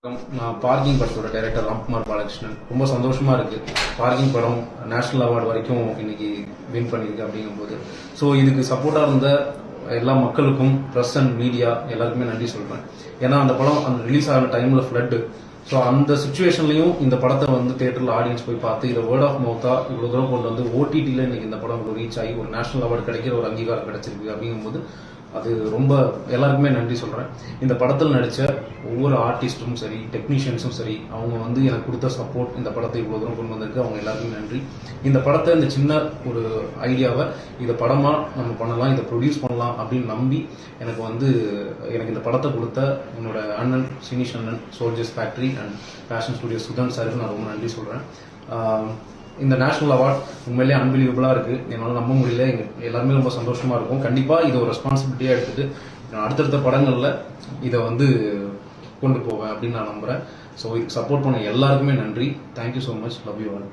நான் பார்க்கிங் படத்தோட டைரக்டர் ராம்குமார் பாலகிருஷ்ணன். ரொம்ப சந்தோஷமா இருக்கு. பார்க்கிங் படம் நேஷனல் அவார்டு வரைக்கும் இன்னைக்கு வின் பண்ணியிருக்கு அப்படிங்கும்போது, ஸோ இதுக்கு சப்போர்ட்டாக இருந்த எல்லா மக்களுக்கும், ப்ரெஸ் அண்ட் மீடியா எல்லாருக்குமே நன்றி சொல்றேன். ஏன்னா அந்த படம் அந்த ரிலீஸ் ஆன டைம்ல ஃப்ளட். ஸோ அந்த சுச்சுவேஷன்லையும் இந்த படத்தை வந்து தியேட்டரில் ஆடியன்ஸ் போய் பார்த்து இதை வேர்ட் ஆஃப் மவுத்தா இவ்வளோ தூரம் கொண்டு வந்து ஓடிடியில் இன்னைக்கு இந்த படம் இவ்வளோ ரீச் ஆகி ஒரு நேஷனல் அவார்டு கிடைக்கிற ஒரு அங்கீகாரம் கிடைச்சிருக்கு அப்படிங்கும்போது அது ரொம்ப எல்லாருக்குமே நன்றி சொல்கிறேன். இந்த படத்தில் நடித்த ஒவ்வொரு ஆர்டிஸ்ட்டும் சரி, டெக்னீஷியன்ஸும் சரி, அவங்க வந்து எனக்கு கொடுத்த சப்போர்ட் இந்த படத்தை இவ்வளோ தூரம் கொண்டு வந்திருக்கு. அவங்க எல்லாருக்குமே நன்றி. இந்த படத்தை இந்த சின்ன ஒரு ஐடியாவை இதை படமாக நம்ம பண்ணலாம், இதை ப்ரொடியூஸ் பண்ணலாம் அப்படின்னு நம்பி எனக்கு இந்த படத்தை கொடுத்த என்னோட அண்ணன் சினிஷ் அண்ணன், soldiers factory and fashion studio Sudhan சாருக்கு நான் ரொம்ப நன்றி சொல்கிறேன். இந்த நேஷனல் அவார்ட் உண்மையிலேயே அன்பிலீவபிளாக இருக்குது. என்னால் நம்ப முடியல. எல்லாருமே ரொம்ப சந்தோஷமாக இருக்கும். கண்டிப்பாக இதை ஒரு ரெஸ்பான்சிபிலிட்டியாக எடுத்துட்டு நான் அடுத்தடுத்த படங்களில் இதை கொண்டு போவேன் அப்படின்னு நான் நம்புகிறேன். ஸோ இதுக்கு சப்போர்ட் பண்ண எல்லாருக்குமே நன்றி. Thank you so much. Love you all.